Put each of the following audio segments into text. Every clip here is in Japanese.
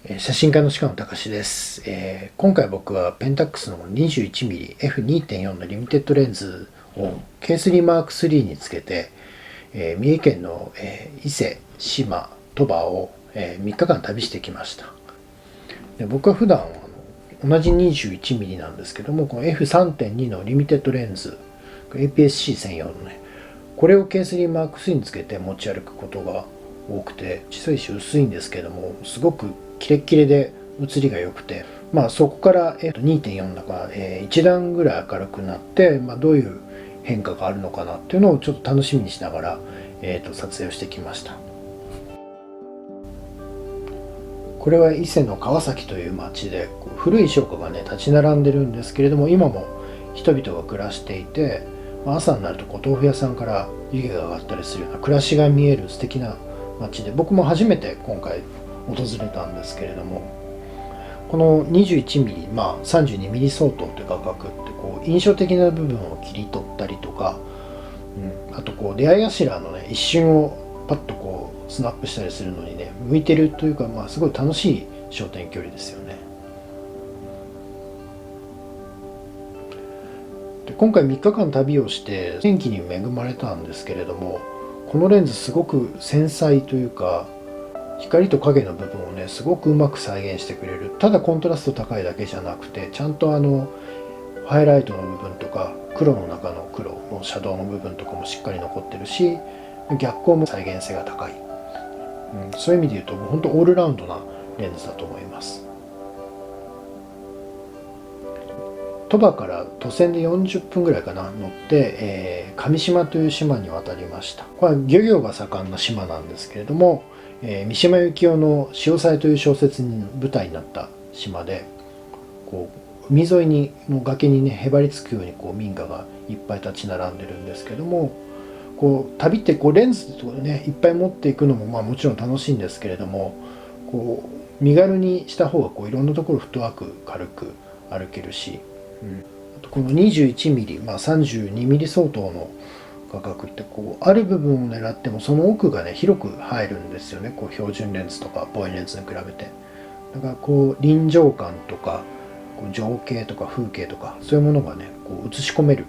写真家の鹿野隆です。今回僕はペンタックスの 21mm F2.4 のリミテッドレンズを K3M3 につけて、三重県の、伊勢、志摩、鳥羽を、3日間旅してきました。で僕は普段同じ 21mm なんですけども、この F3.2 のリミテッドレンズ APS-C 専用のね、これを K3M3 につけて持ち歩くことが多くて、小さいし薄いんですけども、すごくキレッキレで写りが良くて、そこから、2.4 の中、1段ぐらい明るくなって、どういう変化があるのかなっていうのをちょっと楽しみにしながら、撮影をしてきました。これは伊勢の川崎という町で、古い商家がね立ち並んでるんですけれども、今も人々が暮らしていて、朝になると豆腐屋さんから湯気が上がったりするような暮らしが見える素敵な町で、僕も初めて今回訪れたんですけれども、この 21mm、32mm 相当という画角って印象的な部分を切り取ったりとか、あと出会い頭のね一瞬をパッとスナップしたりするのにね向いてるというか、すごい楽しい焦点距離ですよね。で今回3日間旅をして天気に恵まれたんですけれども、このレンズすごく繊細というか、光と影の部分をねすごくうまく再現してくれる。ただコントラスト高いだけじゃなくて、ちゃんとハイライトの部分とか黒の中の黒のシャドウの部分とかもしっかり残ってるし、逆光も再現性が高い、そういう意味で言うともう本当オールラウンドなレンズだと思います。鳥羽から都線で40分ぐらいかな乗って、上島という島に渡りました。これは漁業が盛んな島なんですけれども、三島由紀夫の「潮騒」という小説に舞台になった島で、海沿いにの崖にねへばりつくように民家がいっぱい立ち並んでるんですけども、旅ってレンズとかねいっぱい持っていくのももちろん楽しいんですけれども、身軽にした方がいろんなところフットワーク軽く歩けるし、あとこの 21mm、32mm 相当の画角ってある部分を狙ってもその奥がね広く入るんですよね。標準レンズとか望遠レンズに比べて。だから臨場感とか情景とか風景とかそういうものがね映し込める。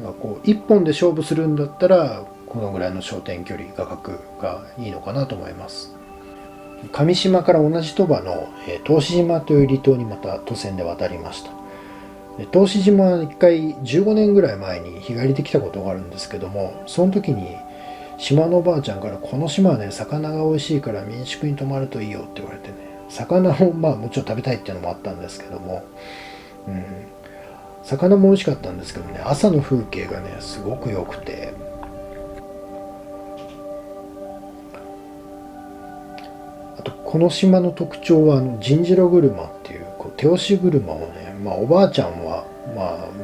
だから一本で勝負するんだったらこのぐらいの焦点距離画角がいいのかなと思います。上島から同じ鳥羽の答志島という離島にまた渡船で渡りました。答志島は一回15年ぐらい前に日帰りで来たことがあるんですけども、その時に島のおばあちゃんからこの島はね魚が美味しいから民宿に泊まるといいよって言われてね、魚をもちろん食べたいっていうのもあったんですけども、魚も美味しかったんですけどね、朝の風景がねすごく良くて、あとこの島の特徴はジンジロ車っていう手押し車をね、おばあちゃんは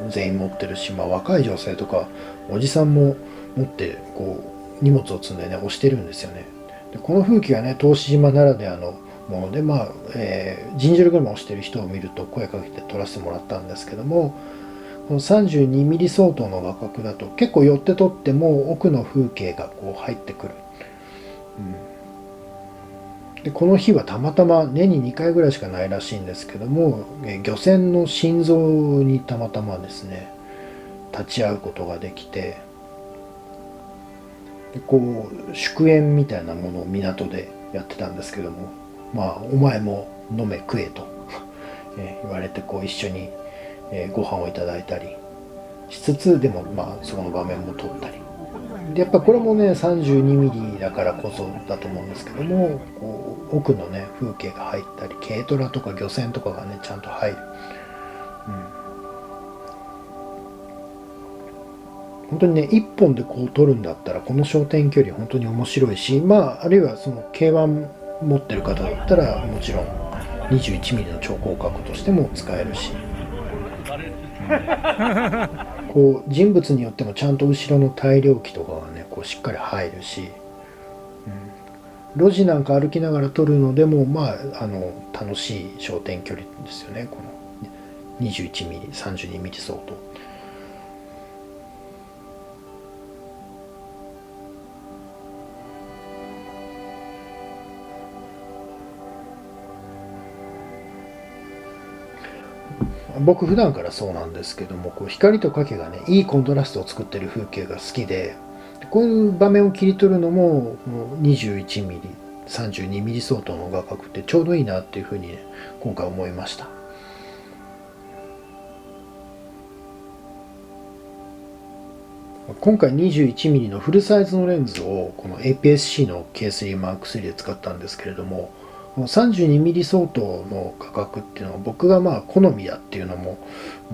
全員持ってるし、若い女性とかおじさんも持って荷物を積んでね押してるんですよね。でこの風景がね答志島ならではのもので、ジンジロ車を押してる人を見ると声かけて撮らせてもらったんですけども、この 32mm 相当の画角だと結構寄って撮っても奥の風景が入ってくる。でこの日はたまたま年に2回ぐらいしかないらしいんですけども、漁船の心臓にたまたまですね立ち会うことができて、で祝宴みたいなものを港でやってたんですけども、お前も飲め食えと言われて一緒にご飯をいただいたりしつつ、でもその場面も撮ったりで、やっぱこれもね 32mm だからこそだと思うんですけども、奥のね風景が入ったり軽トラとか漁船とかがねちゃんと入る、本当にね一本で撮るんだったらこの焦点距離本当に面白いし、あるいはその K1 持ってる方だったらもちろん 21mm の超広角としても使えるし、人物によってもちゃんと後ろの大量機とかがねしっかり入るし、路地なんか歩きながら撮るのでも楽しい焦点距離ですよね、この 21mm、32mm 相当。僕普段からそうなんですけども、こう光と影がねいいコントラストを作ってる風景が好きで、こういう場面を切り取るのも21ミリ 32ミリ相当の画角ってちょうどいいなっていうふうに、ね、今回思いました。今回 21mm のフルサイズのレンズをこの APS-C の K3M3 で使ったんですけれども、32mm 相当の価格っていうのは僕が好みだっていうのも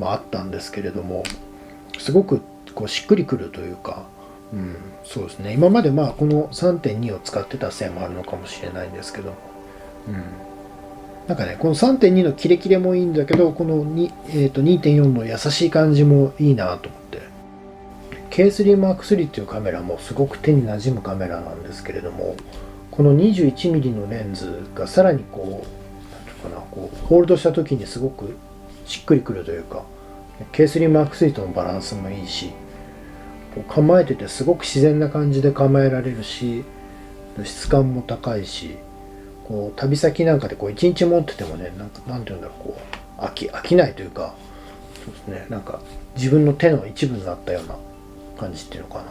あったんですけれども、すごくこうしっくりくるというか、そうですね、今までこの 3.2 を使ってたせいもあるのかもしれないんですけど、なんかね、この 3.2 のキレキレもいいんだけど、この2.4 の優しい感じもいいなと思って。K3M3 っていうカメラもすごく手に馴染むカメラなんですけれども、この 21mm のレンズがさらにこう、なんていうかな、こうホールドした時にすごくしっくりくるというか、K3M3 とのバランスもいいし、こう構えててすごく自然な感じで構えられるし、質感も高いし、こう旅先なんかでこう一日持っててもね、なんていうんだろう、こう飽きないというか、そうですね、なんか自分の手の一部になったような感じっていうのかな。